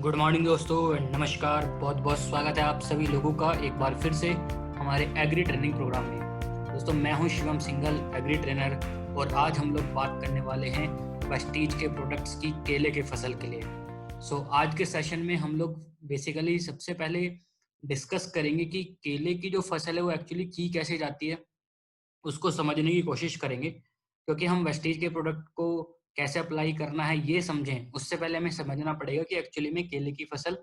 Good morning दोस्तों and नमस्कार। बहुत बहुत स्वागत है आप सभी लोगों का एक बार फिर से हमारे एग्री ट्रेनिंग प्रोग्राम में। दोस्तों मैं हूं शिवम सिंघल, एग्री ट्रेनर, और आज हम लोग बात करने वाले हैं वेस्टीज के प्रोडक्ट्स की केले के फसल के लिए। आज के सेशन में हम लोग बेसिकली सबसे पहले डिस्कस करेंगे कि केले की जो फसल है वो एक्चुअली की कैसे जाती है, उसको समझने की कोशिश करेंगे। क्योंकि हम वेस्टीज के प्रोडक्ट को कैसे अप्लाई करना है ये समझें, उससे पहले हमें समझना पड़ेगा कि एक्चुअली में केले की फसल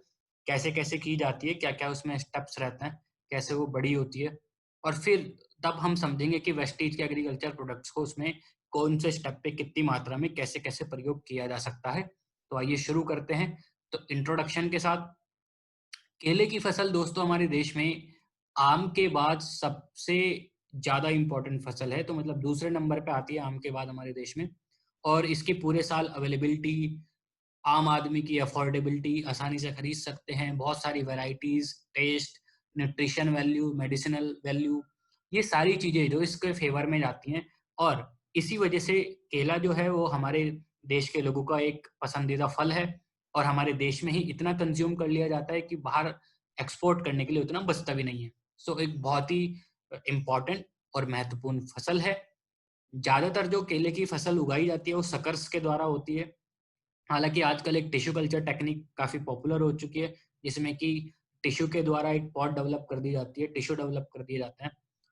कैसे-कैसे की जाती है, क्या-क्या उसमें स्टेप्स रहते हैं, कैसे वो बड़ी होती है। और फिर तब हम समझेंगे कि वेस्टीज के एग्रीकल्चर प्रोडक्ट्स को उसमें कौन से स्टेप पे कितनी मात्रा में कैसे-कैसे प्रयोग किया जा सकता है। तो आइए शुरू करते हैं। तो इंट्रोडक्शन के साथ, केले की फसल दोस्तों हमारे देश में आम के बाद सबसे ज़्यादा इम्पोर्टेंट फसल है। तो मतलब दूसरे नंबर पे आती है आम के बाद हमारे देश में। और इसकी पूरे साल अवेलेबिलिटी, आम आदमी की अफोर्डेबिलिटी, आसानी से खरीद सकते हैं, बहुत सारी varieties, taste, nutrition value, medicinal value, ये सारी चीज़ें जो इसके फ़ेवर में जाती हैं। और इसी वजह से केला जो है वो हमारे देश के लोगों का एक पसंदीदा फल है। और हमारे देश में ही इतना कंज़्यूम कर लिया जाता है कि बाहर एक्सपोर्ट करने के लिए उतना बचता भी नहीं है। एक बहुत ही इम्पोर्टेंट और महत्वपूर्ण फसल है। ज़्यादातर जो केले की फसल उगाई जाती है वो सकर्स के द्वारा होती है। हालाँकि आजकल एक टिश्यू कल्चर टेक्निक काफ़ी पॉपुलर हो चुकी है, जिसमें कि टिश्यू के द्वारा एक पॉट डेवलप कर दी जाती है, टिश्यू डेवलप कर दिए जाते हैं।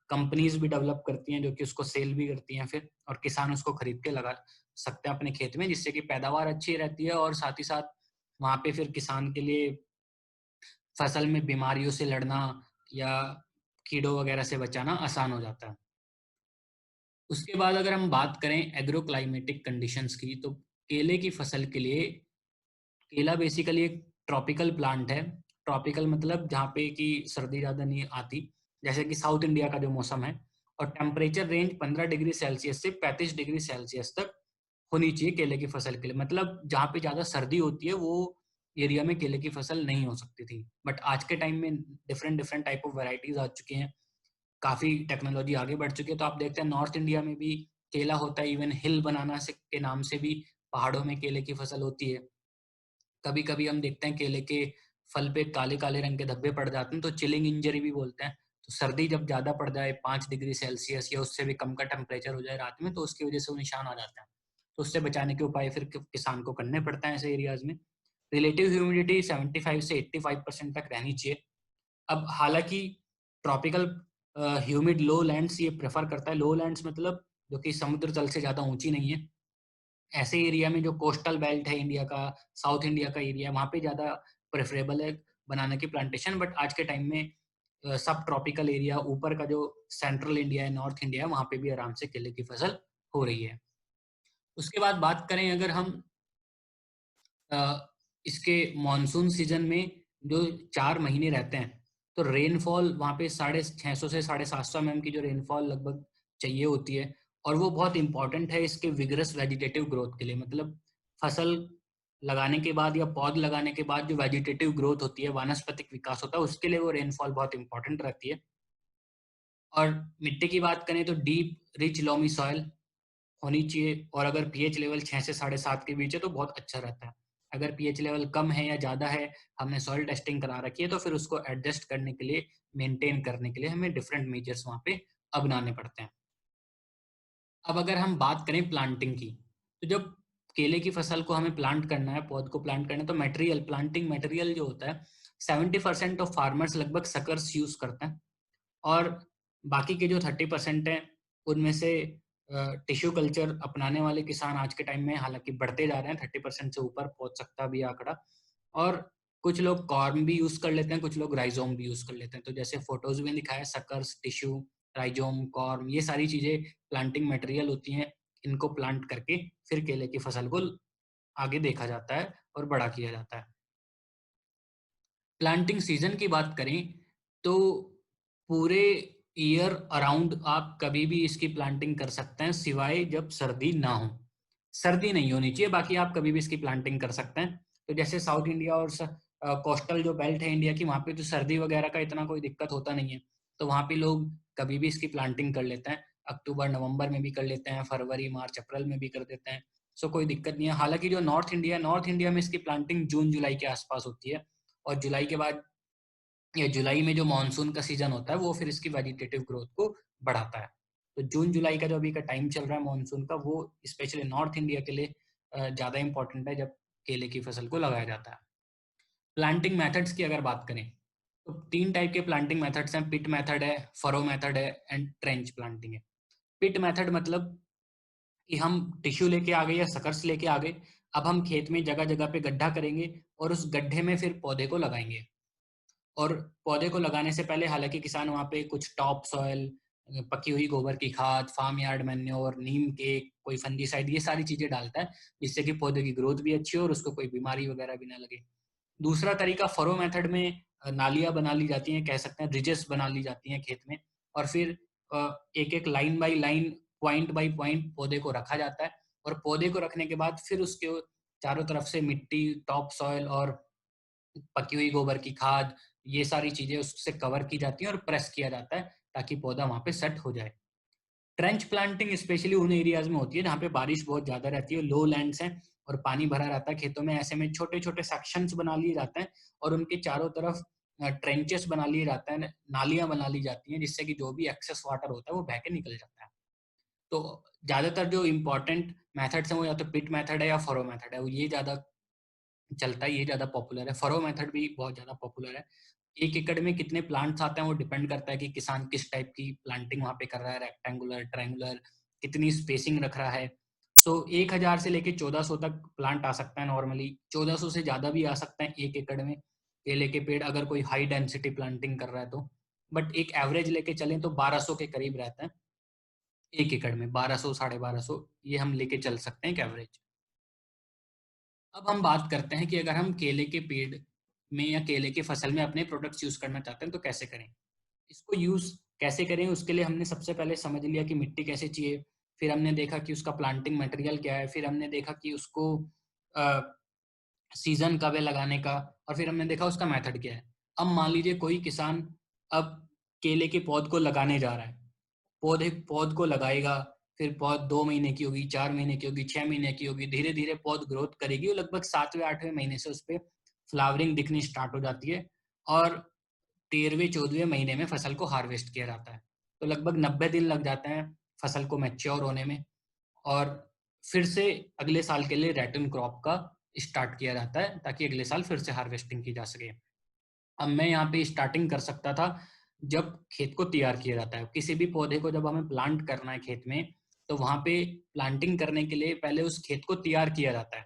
कंपनीज़ भी डेवलप करती हैं जो कि उसको सेल भी करती हैं फिर, और किसान उसको खरीद के लगा सकते हैं अपने खेत में, जिससे कि पैदावार अच्छी रहती है और साथ ही साथ वहाँ पे फिर किसान के लिए फसल में बीमारियों से लड़ना या कीड़ों वगैरह से बचाना आसान हो जाता है। उसके बाद अगर हम बात करें एग्रो क्लाइमेटिक कंडीशंस की, तो केले की फसल के लिए, केला बेसिकली एक ट्रॉपिकल प्लांट है। ट्रॉपिकल मतलब जहाँ पे कि सर्दी ज़्यादा नहीं आती, जैसे कि साउथ इंडिया का जो मौसम है। और टेम्परेचर रेंज 15 डिग्री सेल्सियस से 35 डिग्री सेल्सियस तक होनी चाहिए केले की फसल के लिए। मतलब जहाँ पे ज़्यादा सर्दी होती है वो एरिया में केले की फसल नहीं हो सकती थी। बट आज के टाइम में different different type of varieties आ चुकी हैं, काफ़ी टेक्नोलॉजी आगे बढ़ चुकी है। तो आप देखते हैं नॉर्थ इंडिया में भी केला होता है, इवन हिल बनाना से के नाम से भी पहाड़ों में केले की फसल होती है। कभी-कभी हम देखते हैं केले के फल पे काले-काले रंग के धब्बे पड़ जाते हैं, तो चिलिंग इंजरी भी बोलते हैं। तो सर्दी जब ज़्यादा पड़ जाए, 5 डिग्री सेल्सियस या उससे भी कम का टेम्परेचर हो जाए रात में, तो उसकी वजह से वो निशान आ जाते हैं। तो उससे बचाने के उपाय फिर किसान को करने पड़ते हैं ऐसे एरियाज़ में। रिलेटिव ह्यूमिडिटी 75 से 85% तक रहनी चाहिए। अब हालाँकि ट्रॉपिकल ह्यूमिड लोलैंड्स ये प्रेफ़र करता है। लोलैंड्स मतलब जो कि समुद्र तल से ज़्यादा ऊँची नहीं है। ऐसे एरिया में जो कोस्टल बेल्ट है इंडिया का, साउथ इंडिया का एरिया, वहाँ पे ज़्यादा प्रेफ़रेबल है बनाना की प्लांटेशन। बट आज के टाइम में सब ट्रॉपिकल एरिया, ऊपर का जो सेंट्रल इंडिया है, नॉर्थ इंडिया है, वहाँ पे भी आराम से केले की फसल हो रही है। उसके बाद बात करें अगर हम अ, इसके मॉनसून सीज़न में जो 4 महीने रहते हैं, तो रेनफॉल वहाँ पे 650 से 750 एमएम की जो रेनफॉल लगभग चाहिए होती है। और वो बहुत इम्पोर्टेंट है इसके विगरस वेजिटेटिव ग्रोथ के लिए। मतलब फसल लगाने के बाद या पौध लगाने के बाद जो वेजिटेटिव ग्रोथ होती है, वानस्पतिक विकास होता है, उसके लिए वो रेनफॉल बहुत इम्पोर्टेंट रहती है। और मिट्टी की बात करें तो डीप रिच लोमी सॉइल होनी चाहिए, और अगर पीएच लेवल 6 से 7.5 के बीच है तो बहुत अच्छा रहता है। अगर पीएच लेवल कम है या ज़्यादा है, हमने सॉइल टेस्टिंग करा रखी है, तो फिर उसको एडजस्ट करने के लिए, मेंटेन करने के लिए हमें डिफरेंट मेजर्स वहाँ पे अपनाने पड़ते हैं। अब अगर हम बात करें प्लांटिंग की, तो जब केले की फसल को हमें प्लांट करना है, पौध को प्लांट करना है, तो मटेरियल, प्लांटिंग मटेरियल जो होता है, 70% ऑफ फार्मर्स लगभग सकर्स यूज़ करते हैं। और बाकी के जो 30% हैं, उनमें से टिश्यू कल्चर अपनाने वाले किसान आज के टाइम में हालाँकि बढ़ते जा रहे हैं, 30% से ऊपर पहुँच सकता है अभी आँकड़ा। और कुछ लोग कॉर्म भी यूज़ कर लेते हैं, कुछ लोग राइज़ोम भी यूज़ कर लेते हैं। तो जैसे फ़ोटोज़ में दिखा है, सकर्स, टिश्यू, राइज़ोम, कॉर्म, ये सारी चीज़ें प्लांटिंग मटेरियल होती हैं। इनको प्लांट करके फिर केले की फसल को आगे देखा जाता है और बड़ा किया जाता है। प्लांटिंग सीज़न की बात करें, तो पूरे ईयर अराउंड आप कभी भी इसकी प्लांटिंग कर सकते हैं, सिवाय जब सर्दी ना हो। सर्दी नहीं होनी चाहिए, बाकी आप कभी भी इसकी प्लांटिंग कर सकते हैं। तो जैसे साउथ इंडिया और कोस्टल जो बेल्ट है इंडिया की, वहाँ पे तो सर्दी वगैरह का इतना कोई दिक्कत होता नहीं है। तो वहाँ पे लोग कभी भी इसकी प्लांटिंग कर लेते हैं। अक्टूबर, नवंबर में भी कर लेते हैं, फरवरी, मार्च, अप्रैल में भी कर देते हैं। सो कोई दिक्कत नहीं है। हालांकि जो नॉर्थ इंडिया में इसकी प्लांटिंग जून जुलाई के आसपास होती है, और जुलाई के बाद या जुलाई में जो मानसून का सीजन होता है वो फिर इसकी वेजिटेटिव ग्रोथ को बढ़ाता है। तो जून जुलाई का जो अभी का टाइम चल रहा है मानसून का, वो स्पेशली नॉर्थ इंडिया के लिए ज़्यादा इंपॉर्टेंट है जब केले की फसल को लगाया जाता है। प्लांटिंग मेथड्स की अगर बात करें तो 3 टाइप के प्लांटिंग मेथड्स हैं। पिट मेथड है, फरो मेथड है एंड ट्रेंच प्लांटिंग है। पिट मेथड मतलब कि हम टिश्यू लेके आ गए या सकर्स लेके आ गए, अब हम खेत में जगह जगह पे गड्ढा करेंगे और उस गड्ढे में फिर पौधे को लगाएंगे। और पौधे को लगाने से पहले हालांकि किसान वहाँ पे कुछ टॉप सॉइल, पकी हुई गोबर की खाद, फार्म यार्ड मैन्योर, नीम केक, कोई फंजीसाइड, ये सारी चीजें डालता है जिससे कि पौधे की ग्रोथ भी अच्छी हो और उसको कोई बीमारी वगैरह भी ना लगे। दूसरा तरीका फरो मेथड में नालियां बना ली जाती हैं, कह सकते हैं रिजेस बना ली जाती हैं खेत में, और फिर एक एक line by line, point by point पौधे को रखा जाता है। और पौधे को रखने के बाद फिर उसके चारों तरफ से मिट्टी, टॉप सॉइल और पकी हुई गोबर की खाद, ये सारी चीजें उससे कवर की जाती हैं और प्रेस किया जाता है ताकि पौधा वहां पे सेट हो जाए। ट्रेंच प्लांटिंग स्पेशली उन एरियाज में होती है जहाँ पे बारिश बहुत ज्यादा रहती है, लो लैंड्स हैं और पानी भरा रहता है खेतों में। ऐसे में छोटे छोटे सेक्शंस बना लिए जाते हैं और उनके चारों तरफ ट्रेंचेस बना लिए जाते हैं, नालियां बना ली जाती हैं जिससे कि जो भी एक्सेस वाटर होता है वो बह के निकल जाता है। तो ज्यादातर जो इम्पोर्टेंट मेथड्स हैं वो या तो पिट मेथड है या फरो मेथड है, वो ये ज्यादा चलता है, ये ज्यादा पॉपुलर है। फरो मेथड भी बहुत ज्यादा पॉपुलर है। 1 एकड़ में कितने प्लांट्स आते हैं वो डिपेंड करता है कि किसान किस टाइप की प्लांटिंग वहां पे कर रहा है, रेक्टेंगुलर, ट्रायंगुलर, कितनी स्पेसिंग रख रहा है। सो 1000 से लेके 1400 तक प्लांट आ सकता है नॉर्मली, 1400 से ज्यादा भी आ सकते हैं 1 एकड़ में केले के पेड़, अगर कोई हाई डेंसिटी प्लांटिंग कर रहा है तो। बट एक एवरेज लेके चलें तो 1200 के करीब रहता है 1 एकड़ में, 1200 1250, ये हम लेके चल सकते हैं एक एवरेज। अब हम बात करते हैं कि अगर हम केले के पेड़ में या केले की फसल में अपने प्रोडक्ट्स यूज करना चाहते हैं तो कैसे करें। इसको यूज कैसे करें उसके लिए हमने सबसे पहले समझ लिया कि मिट्टी कैसे चाहिए, फिर हमने देखा कि उसका प्लांटिंग मटेरियल क्या है, फिर हमने देखा कि उसको सीजन कब है लगाने का, और फिर हमने देखा उसका मेथड क्या है। अब मान लीजिए कोई किसान अब केले के पौध को लगाने जा रहा है, पौध को लगाएगा, फिर पौध 2 महीने की होगी, 4 महीने की होगी, 6 महीने की होगी, धीरे धीरे पौध ग्रोथ करेगी और लगभग 7वें 8वें महीने से उस पर फ्लावरिंग दिखनी स्टार्ट हो जाती है और 13वें 14वें महीने में फसल को हार्वेस्ट किया जाता है। तो लगभग 90 दिन लग जाते हैं फसल को मैच्योर होने में, और फिर से अगले साल के लिए रेटन क्रॉप का स्टार्ट किया जाता है ताकि अगले साल फिर से हार्वेस्टिंग की जा सके। अब मैं यहाँ पे स्टार्टिंग कर सकता था जब खेत को तैयार किया जाता है। किसी भी पौधे को जब हमें प्लांट करना है खेत में, तो वहां पे प्लांटिंग करने के लिए पहले उस खेत को तैयार किया जाता है।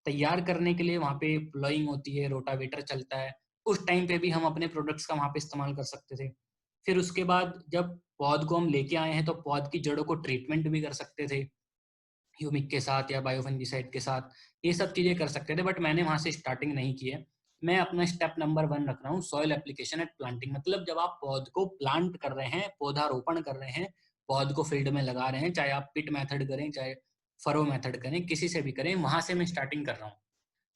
तैयार करने के लिए वहां पे प्लोइंग होती है, रोटावेटर चलता है। उस टाइम पे भी हम अपने प्रोडक्ट्स का वहां पे इस्तेमाल कर सकते थे। फिर उसके बाद जब पौध को हम लेके आए हैं तो पौध की जड़ों को ट्रीटमेंट भी कर सकते थे ह्यूमिक के साथ या बायोफंजीसाइड के साथ, ये सब चीजें कर सकते थे। बट मैंने वहां से स्टार्टिंग नहीं की है। मैं अपना स्टेप नंबर 1 रख रहा हूँ, सॉइल एप्लीकेशन एट प्लांटिंग। मतलब जब आप पौध को प्लांट कर रहे हैं, पौधारोपण कर रहे हैं, पौध को फील्ड में लगा रहे हैं, चाहे आप पिट मेथड करें चाहे फरो मेथड करें, किसी से भी करें, वहां से मैं स्टार्टिंग कर रहा हूँ।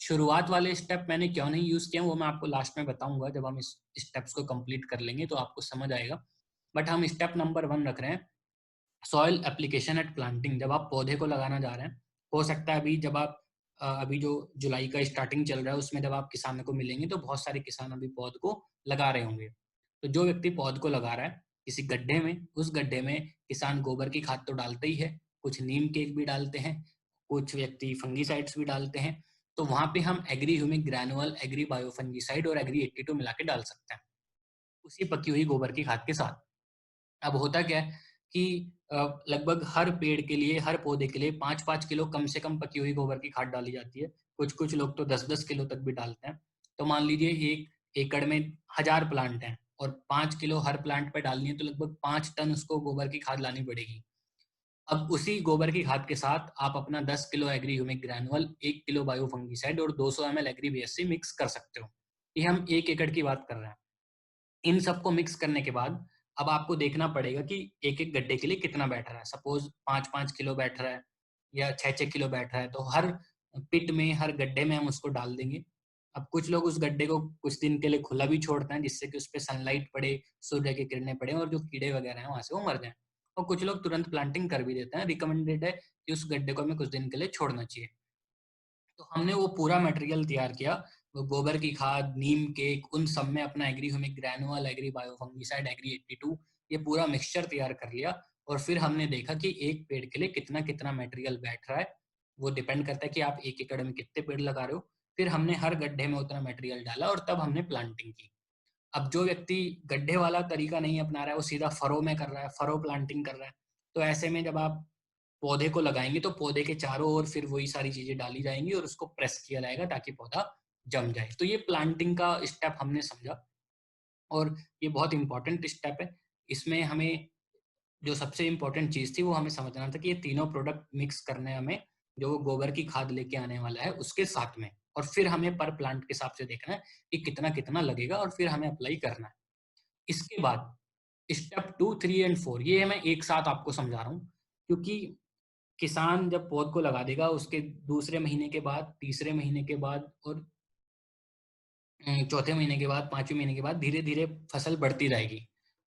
शुरुआत वाले स्टेप मैंने क्यों नहीं यूज किया वो मैं आपको लास्ट में बताऊंगा, जब हम इस स्टेप्स को कंप्लीट कर लेंगे तो आपको समझ आएगा। बट हम स्टेप नंबर 1 रख रहे हैं, सॉइल एप्लीकेशन एट प्लांटिंग। जब आप पौधे को लगाना जा रहे हैं, हो सकता है अभी जब आप अभी जो जुलाई का स्टार्टिंग चल रहा है उसमें जब आप किसानों को मिलेंगे तो बहुत सारे किसान अभी पौध को लगा रहे होंगे। तो जो व्यक्ति पौध को लगा रहा है किसी गड्ढे में, उस गड्ढे में किसान गोबर की खाद तो डालते ही है, कुछ नीम केक भी डालते हैं, कुछ व्यक्ति फंगीसाइड्स भी डालते हैं। तो वहां पे हम एग्री ह्यूमिक ग्रैनुअल, एग्री बायोफंगीसाइड और एग्री 82 मिला के डाल सकते हैं उसी पकी हुई गोबर की खाद के साथ। अब होता क्या है कि लगभग हर पेड़ के लिए, हर पौधे के लिए 5-5 किलो कम से कम पकी हुई गोबर की खाद डाली जाती है। कुछ कुछ लोग तो 10-10 किलो तक भी डालते हैं। तो मान लीजिए 1 एकड़ में 1000 प्लांट हैं और 5 किलो हर प्लांट पे डालनी है, तो लगभग 5 टन उसको गोबर की खाद लानी पड़ेगी। अब उसी गोबर की खाद के साथ आप अपना 10 kilo agri humic granule, 1 kilo bio fungicide और 200 ml एग्री बीएससी मिक्स कर सकते हो। ये हम 1 एकड़ की बात कर रहे हैं। इन सबको मिक्स करने के बाद अब आपको देखना पड़ेगा कि एक एक गड्ढे के लिए कितना बैठ रहा है। सपोज 5-5 किलो बैठ रहा है या 6-6 किलो बैठ रहा है, तो हर पिट में, हर गड्ढे में हम उसको डाल देंगे। अब कुछ लोग उस गड्ढे को कुछ दिन के लिए खुला भी छोड़ते हैं जिससे कि उस पर सनलाइट पड़े, सूर्य की किरणें पड़े और जो कीड़े वगैरह हैं वहां से वो मर जाए। और कुछ लोग तुरंत प्लांटिंग कर भी देते हैं। रिकमेंडेड है कि उस गड्ढे को हमें कुछ दिन के लिए छोड़ना चाहिए। तो हमने वो पूरा मटेरियल तैयार किया, वो गोबर की खाद, नीम केक, उन सब में अपना एग्री ह्यूमिक ग्रैनुअल, एग्री बायोफंगिसाइड, एग्री 82 ये पूरा मिक्सचर तैयार कर लिया। और फिर हमने देखा कि एक पेड़ के लिए कितना कितना मटेरियल बैठ रहा है। वो डिपेंड करता है कि आप 1 एकड़ में कितने पेड़ लगा रहे हो। फिर हमने हर गड्ढे में उतना मटेरियल डाला और तब हमने प्लांटिंग की। अब जो व्यक्ति गड्ढे वाला तरीका नहीं अपना रहा है, वो सीधा फरो में कर रहा है, फरो प्लांटिंग कर रहा है, तो ऐसे में जब आप पौधे को लगाएंगे तो पौधे के चारों ओर फिर वही सारी चीजें डाली जाएंगी और उसको प्रेस किया जाएगा ताकि पौधा जम जाए। तो ये प्लांटिंग का स्टेप हमने समझा और ये बहुत इंपॉर्टेंट स्टेप है। इसमें हमें जो सबसे इंपॉर्टेंट चीज थी वो हमें समझना था कि ये तीनों प्रोडक्ट मिक्स करने हैं हमें, जो वो गोबर की खाद लेके आने वाला है उसके साथ में, और फिर हमें पर प्लांट के हिसाब से देखना है कि कितना कितना लगेगा और फिर हमें अप्लाई करना है। इसके बाद स्टेप 2, 3 एंड 4 ये मैं एक साथ आपको समझा रहा हूँ, क्योंकि किसान जब पौध को लगा देगा उसके दूसरे महीने के बाद, तीसरे महीने के बाद और चौथे महीने के बाद, पांचवें महीने के बाद धीरे धीरे फसल बढ़ती रहेगी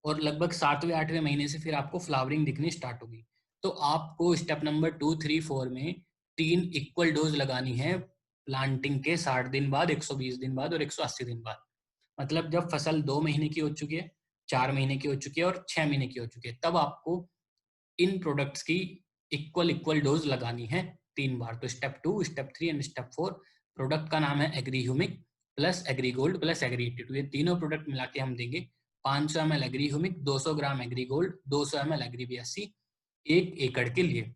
और लगभग 7वें 8वें महीने से फिर आपको फ्लावरिंग दिखनी स्टार्ट होगी। तो आपको स्टेप नंबर 2, 3, 4 में 3 इक्वल डोज लगानी है प्लांटिंग के 60 दिन बाद, 120 दिन बाद और 180 दिन बाद। मतलब जब फसल 2 महीने की हो चुकी है, 4 महीने की हो चुकी है और 6 महीने की हो चुकी है, तब आपको इन प्रोडक्ट्स की इक्वल इक्वल डोज लगानी है 3 बार। तो step 2, step 3 and step 4। Product का नाम है Agri Humic Plus Agri Gold Plus Agri 82। ये तीनों प्रोडक्ट मिला के हम देंगे 500 ml एग्री ह्यूमिक, 200 ग्राम एग्री गोल्ड, 200 ml एग्री 82 1 एकड़ के लिए।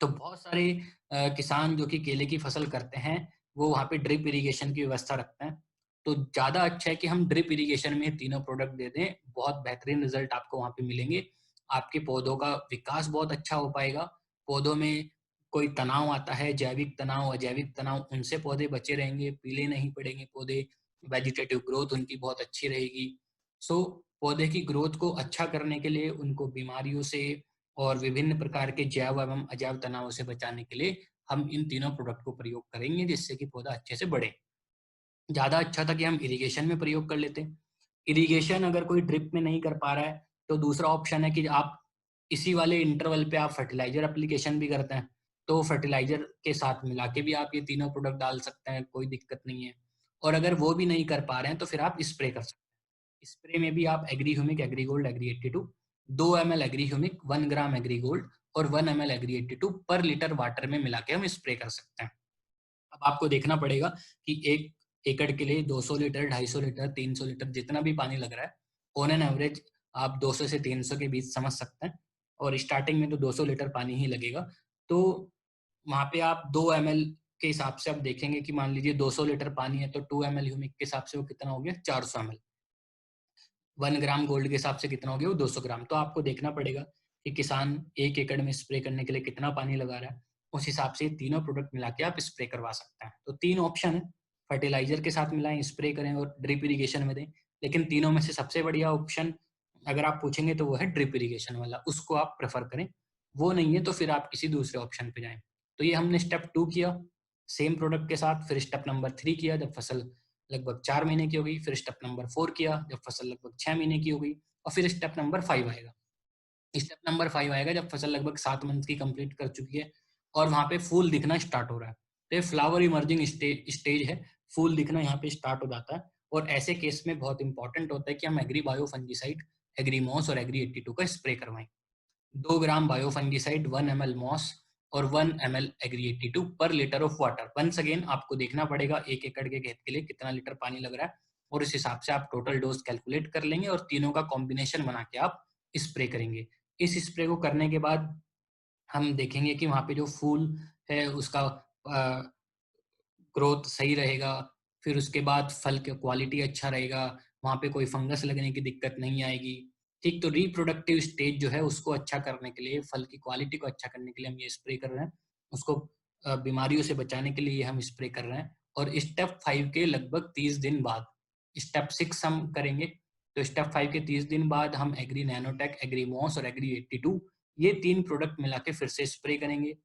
तो बहुत सारे किसान जो कि केले की फसल करते हैं वो वहाँ पे ड्रिप इरिगेशन की व्यवस्था रखते हैं। तो ज़्यादा अच्छा है कि हम ड्रिप इरिगेशन में तीनों प्रोडक्ट दे दें, बहुत बेहतरीन रिजल्ट आपको वहाँ पे मिलेंगे। आपके पौधों का विकास बहुत अच्छा हो पाएगा। पौधों में कोई तनाव आता है, जैविक तनाव, अजैविक तनाव, उनसे पौधे बचे रहेंगे, पीले नहीं पड़ेंगे पौधे, वेजिटेटिव ग्रोथ उनकी बहुत अच्छी रहेगी। सो पौधे की ग्रोथ को अच्छा करने के लिए, उनको बीमारियों से और विभिन्न प्रकार के जैव एवं अजैव तनावों से बचाने के लिए हम इन तीनों प्रोडक्ट को प्रयोग करेंगे, जिससे कि पौधा अच्छे से बढ़े। ज़्यादा अच्छा था कि हम इरिगेशन में प्रयोग कर लेते। इरिगेशन अगर कोई ड्रिप में नहीं कर पा रहा है तो दूसरा ऑप्शन है कि आप इसी वाले इंटरवल पे आप फर्टिलाइजर एप्लीकेशन भी करते हैं, तो फर्टिलाइजर के साथ मिला के भी आप ये तीनों प्रोडक्ट डाल सकते हैं, कोई दिक्कत नहीं है। और अगर वो भी नहीं कर पा रहे हैं तो फिर आप स्प्रे कर सकते हैं। स्प्रे में भी आप Agri Humic, Agri Gold, Agri 82, 2 ml Agri Humic, 1 gram Agri Gold और 1 ml एग्री 82 पर लीटर वाटर में मिला के हम स्प्रे कर सकते हैं। अब आपको देखना पड़ेगा कि 1 एकड़ के लिए 200 लीटर, 250 लीटर, 300 लीटर जितना भी पानी लग रहा है, ऑन एन एवरेज आप 200 से 300 के बीच समझ सकते हैं। और स्टार्टिंग में तो 200 लीटर पानी ही लगेगा। तो वहाँ पे आप 2 ml के हिसाब से आप देखेंगे कि मान लीजिए 200 लीटर पानी है तो 2 ml ह्यूमिक के हिसाब से वो कितना हो गया, 400 ml। 1 ग्राम गोल्ड के हिसाब से कितना हो गया, वो 200 ग्राम। तो आपको देखना पड़ेगा कि किसान 1 एकड़ में स्प्रे करने के लिए कितना पानी लगा रहा है, उस हिसाब से तीनों प्रोडक्ट मिला के आप स्प्रे करवा सकते हैं। तो 3 ऑप्शन है, फर्टिलाइजर के साथ मिलाएं, स्प्रे करें और ड्रिप इरिगेशन में दें। लेकिन तीनों में से सबसे बढ़िया ऑप्शन अगर आप पूछेंगे तो वो है ड्रिप इरिगेशन वाला, उसको आप प्रेफर करें। वो नहीं है तो फिर आप किसी दूसरे ऑप्शन पे जाएं। तो ये हमने स्टेप 2 किया सेम प्रोडक्ट के साथ। फिर स्टेप नंबर 3 किया जब फसल लगभग 4 महीने की हो गई। फिर स्टेप नंबर 4 किया जब फसल लगभग 6 महीने की हो गई। और फिर स्टेप नंबर 5 आएगा। स्टेप नंबर 5 आएगा जब फसल लगभग 7 मंथ की कंप्लीट कर चुकी है और वहां पे फूल दिखना स्टार्ट हो रहा है। तो ये फ्लावर इमर्जिंग स्टेज है, फूल दिखना यहाँ पे स्टार्ट हो जाता है। और ऐसे केस में बहुत इंपॉर्टेंट होता है कि हम Agri bio fungicide, Agri Moss और एग्री 82 का स्प्रे करवाएं। 2 ग्राम बायोफंगिसाइड, 1 ml मॉस और 1 ml एग्री 82 पर litre of water. Once again आपको देखना पड़ेगा 1 एकड़ के खेत के लिए कितना लीटर पानी लग रहा है और इस हिसाब से आप टोटल डोज कैलकुलेट कर लेंगे और तीनों का कॉम्बिनेशन बना के आप स्प्रे करेंगे। इस स्प्रे को करने के बाद हम देखेंगे कि वहाँ पे जो फूल है उसका ग्रोथ सही रहेगा। फिर उसके बाद फल की क्वालिटी अच्छा रहेगा, वहाँ पे कोई फंगस लगने की दिक्कत नहीं आएगी। ठीक, तो रिप्रोडक्टिव स्टेज जो है उसको अच्छा करने के लिए, फल की क्वालिटी को अच्छा करने के लिए हम ये स्प्रे कर रहे हैं। उसको बीमारियों से बचाने के लिए हम स्प्रे कर रहे हैं। और स्टेप 5 के लगभग 30 दिन बाद स्टेप 6 हम करेंगे। तो स्टेप 5 के 30 दिन बाद हम एग्री नैनोटेक, एग्री मॉस और एग्री 82 ये 3 प्रोडक्ट मिला के फिर से स्प्रे करेंगे।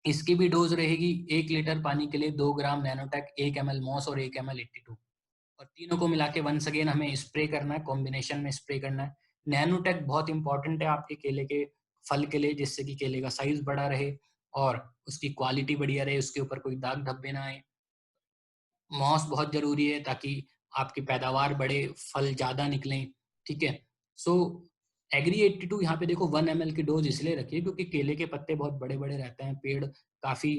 इसकी भी डोज रहेगी 1 लीटर पानी के लिए 2 ग्राम नैनोटेक, 1 ml मॉस और 1 ml 82। और तीनों को मिला के वंस अगेन हमें स्प्रे करना है, कॉम्बिनेशन में स्प्रे करना है। नैनोटेक बहुत इंपॉर्टेंट है आपके केले के फल के लिए, जिससे कि केले का साइज बड़ा रहे और उसकी क्वालिटी बढ़िया रहे, उसके ऊपर कोई दाग धब्बे ना आए। मॉस बहुत ज़रूरी है ताकि आपकी पैदावार बढ़े, फल ज़्यादा निकलें, ठीक है? सो एग्री 82 यहाँ पे देखो 1 ml की डोज़ इसलिए रखी है क्योंकि केले के पत्ते बहुत बड़े-बड़े रहते हैं, पेड़ काफ़ी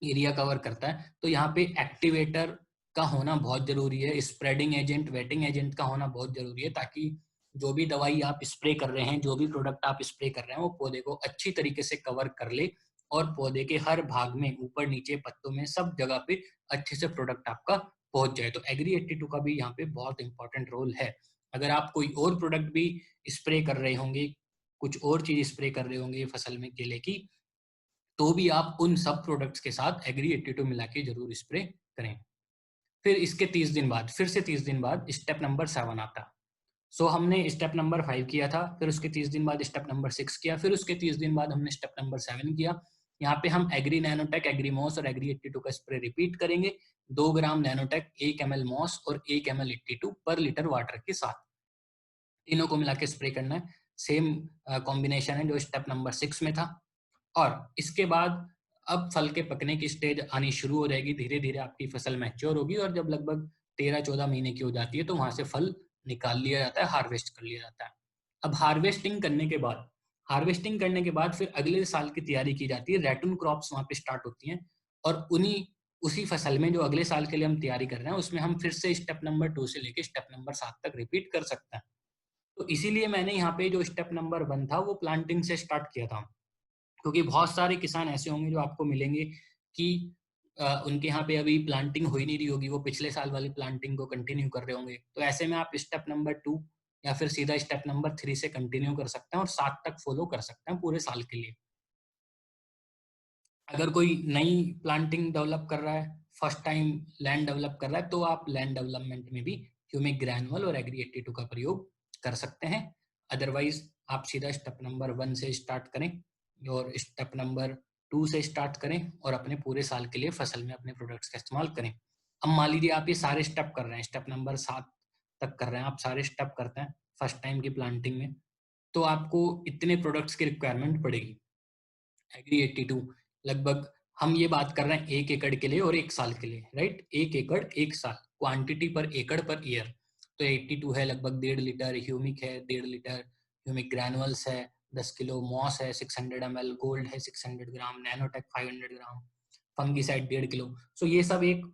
एरिया कवर करता है, तो यहाँ पे एक्टिवेटर का होना बहुत ज़रूरी है, स्प्रेडिंग एजेंट, वेटिंग एजेंट का होना बहुत ज़रूरी है ताकि जो भी दवाई आप स्प्रे कर रहे हैं, जो भी प्रोडक्ट आप स्प्रे कर रहे हैं, वो पौधे को अच्छी तरीके से कवर कर ले और पौधे के हर भाग में, ऊपर नीचे पत्तों में, सब जगह पे अच्छे से प्रोडक्ट आपका पहुंच जाए। तो एग्री 82 का भी यहाँ पे बहुत इंपॉर्टेंट रोल है। अगर आप कोई और प्रोडक्ट भी स्प्रे कर रहे होंगे, कुछ और चीज स्प्रे कर रहे होंगे फसल में केले की, तो भी आप उन सब प्रोडक्ट्स के साथ एग्री 82 मिला के जरूर स्प्रे करें। फिर इसके 30 दिन बाद, फिर से 30 दिन बाद स्टेप नंबर 7 आता है। सो हमने स्टेप नंबर 5 किया था, फिर उसके 30 दिन बाद स्टेप नंबर 6 किया, फिर उसके 30 दिन बाद हमने स्टेप नंबर 7 किया। यहाँ पे हम एग्री नैनोटेक, एग्री मॉस और एग्री 82 का स्प्रे रिपीट करेंगे। 2 ग्राम नैनोटेक, 1 ml मॉस और 1 ml 82 पर लीटर वाटर के साथ, तीनों को मिला के स्प्रे करना है। सेम कॉम्बिनेशन है जो स्टेप नंबर 6 में था। और इसके बाद अब फल के पकने की स्टेज आनी शुरू हो जाएगी, धीरे धीरे आपकी फसल मैच्योर होगी और जब लगभग 13-14 महीने की हो जाती है तो वहां से फल निकाल लिया जाता है, हार्वेस्ट कर लिया जाता है। अब हार्वेस्टिंग करने के बाद फिर अगले साल की तैयारी की जाती है। रैटून क्रॉप्स वहां पे स्टार्ट होती हैं और उन्हीं उसी फसल में जो अगले साल के लिए हम तैयारी कर रहे हैं उसमें हम फिर से स्टेप नंबर 2 से लेके स्टेप नंबर 7 तक रिपीट कर सकते हैं। तो इसीलिए मैंने यहाँ पे जो स्टेप नंबर 1 था वो प्लांटिंग से स्टार्ट किया था, क्योंकि बहुत सारे किसान ऐसे होंगे जो आपको मिलेंगे कि उनके यहाँ पे अभी प्लांटिंग हो ही नहीं रही होगी, वो पिछले साल वाली प्लांटिंग को कंटिन्यू कर रहे होंगे। तो ऐसे में आप स्टेप नंबर 2 या फिर सीधा स्टेप नंबर 3 से कंटिन्यू कर सकते हैं और 7 तक फॉलो कर सकते हैं पूरे साल के लिए। अगर कोई नई प्लांटिंग डेवलप कर रहा है, फर्स्ट टाइम लैंड डेवलप कर रहा है, तो आप लैंड डेवलपमेंट में भी ह्यूमिक ग्रैनुअल और एग्री 82 का प्रयोग कर सकते हैं। अदरवाइज आप सीधा स्टेप नंबर 1 से स्टार्ट करें और स्टेप नंबर 2 से स्टार्ट करें और अपने पूरे साल के लिए फसल में अपने प्रोडक्ट्स का इस्तेमाल करें। अब मान लीजिए आप ये सारे स्टेप कर रहे हैं, स्टेप नंबर 7 तक कर रहे हैं, आप सारे स्टेप करते हैं फर्स्ट टाइम की प्लांटिंग में, तो आपको इतने प्रोडक्ट्स की रिक्वायरमेंट पड़ेगी। एग्री 82 लगभग हम ये बात कर रहे हैं 1 एकड़ के लिए और 1 साल के लिए, राइट? 1 एकड़ 1 साल, क्वांटिटी पर एकड़ पर ईयर। तो 82 है लगभग 1.5 लीटर, ह्यूमिक है 1.5 लीटर, ह्यूमिक ग्रैनुअल्स है 10 किलो, मॉस है 600 ml, गोल्ड है 600 ग्राम, नैनोटेक 500 ग्राम, फंगीसाइड 1.5 किलो। सो ये सब एक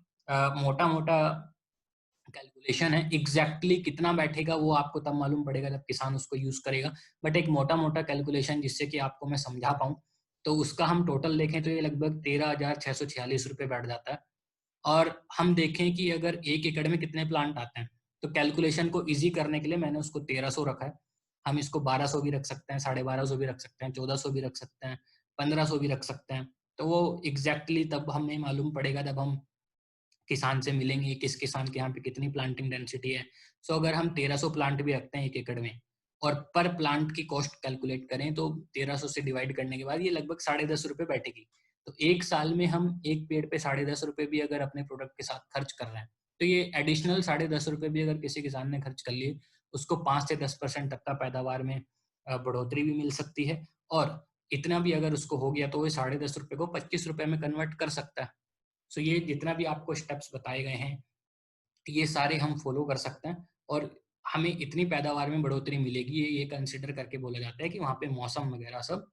मोटा मोटा कैलकुलेशन है। एग्जैक्टली कितना बैठेगा वो आपको तब मालूम पड़ेगा जब किसान उसको यूज करेगा, बट एक मोटा मोटा कैलकुलेशन जिससे कि आपको मैं समझा पाऊँ, तो उसका हम टोटल देखें तो ये लगभग 13,646 रुपये बैठ जाता है। और हम देखें कि अगर 1 एकड़ में कितने प्लांट आते हैं, तो कैलकुलेशन को इजी करने के लिए मैंने उसको 1300 रखा है। हम इसको 1200 भी रख सकते हैं, 1250 भी रख सकते हैं, 1400 भी रख सकते हैं, 1500 भी रख सकते हैं। तो वो एग्जैक्टली तब हमें मालूम पड़ेगा जब हम किसान से मिलेंगे, किस किसान के यहाँ पे कितनी प्लांटिंग डेंसिटी है। सो अगर हम 1300 प्लांट भी रखते हैं 1 एकड़ में और पर प्लांट की कॉस्ट कैलकुलेट करें तो 1300 से डिवाइड करने के बाद ये लगभग 10.5 रुपये बैठेगी। तो 1 साल में हम एक पेड़ पे 10.5 रुपये भी अगर अपने प्रोडक्ट के साथ खर्च कर रहे हैं, तो ये एडिशनल 10.5 रुपये भी अगर किसी किसान ने खर्च कर लिए, उसको 5 से 10% तक का पैदावार में बढ़ोतरी भी मिल सकती है। और इतना भी अगर उसको हो गया तो वो 10.5 रुपये को 25 रुपये में कन्वर्ट कर सकता है। सो ये जितना भी आपको स्टेप्स बताए गए हैं, ये सारे हम फॉलो कर सकते हैं और हमें इतनी पैदावार में बढ़ोतरी मिलेगी। ये कंसिडर करके बोला जाता है कि वहाँ पे मौसम वगैरह सब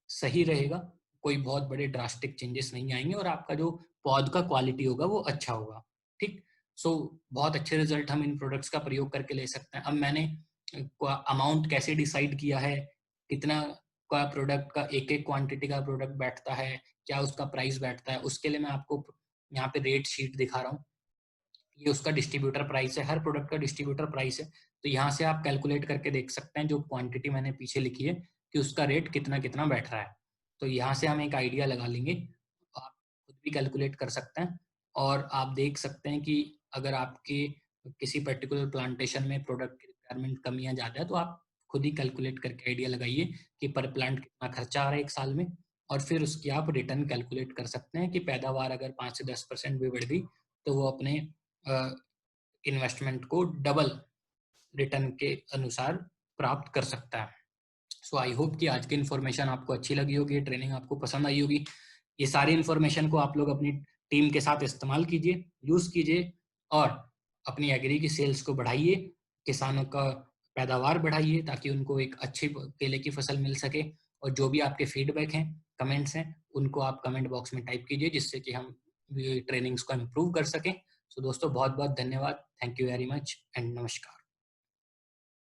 सही रहेगा, कोई बहुत बड़े ड्रास्टिक चेंजेस नहीं आएंगे और आपका जो पौध का क्वालिटी होगा वो अच्छा होगा। ठीक। सो बहुत अच्छे रिजल्ट हम इन प्रोडक्ट्स का प्रयोग करके ले सकते हैं। अब मैंने अमाउंट कैसे डिसाइड किया है, कितना का प्रोडक्ट का एक एक क्वांटिटी का प्रोडक्ट बैठता है, क्या उसका प्राइस बैठता है, उसके लिए मैं आपको यहाँ पे रेट शीट दिखा रहा हूँ। ये उसका डिस्ट्रीब्यूटर प्राइस है, हर प्रोडक्ट का डिस्ट्रीब्यूटर प्राइस है। तो यहाँ से आप कैलकुलेट करके देख सकते हैं जो क्वांटिटी मैंने पीछे लिखी है कि उसका रेट कितना कितना बैठ रहा है। तो यहाँ से हम एक आइडिया लगा लेंगे, आप खुद भी कैलकुलेट कर सकते हैं और आप देख सकते हैं कि अगर आपके किसी पर्टिकुलर प्लांटेशन में प्रोडक्ट की रिक्वायरमेंट कम या ज़्यादा है तो आप खुद ही कैलकुलेट करके आइडिया लगाइए कि पर प्लांट कितना खर्चा आ रहा है 1 साल में, और फिर उसकी आप रिटर्न कैलकुलेट कर सकते हैं कि पैदावार अगर 5 से 10% भी बढ़ गई तो वो अपने इन्वेस्टमेंट को डबल रिटर्न के अनुसार प्राप्त कर सकता है। सो आई होप कि आज की इन्फॉर्मेशन आपको अच्छी लगी होगी, ट्रेनिंग आपको पसंद आई होगी। ये सारी इन्फॉर्मेशन को आप लोग अपनी टीम के साथ इस्तेमाल कीजिए, यूज़ कीजिए और अपनी एग्री की सेल्स को बढ़ाइए, किसानों का पैदावार बढ़ाइए ताकि उनको एक अच्छी केले की फसल मिल सके। और जो भी आपके फीडबैक हैं, कमेंट्स हैं, उनको आप कमेंट बॉक्स में टाइप कीजिए जिससे कि हम ट्रेनिंग्स को इम्प्रूव कर सकें। सो दोस्तों बहुत बहुत धन्यवाद। Thank you very much and नमस्कार।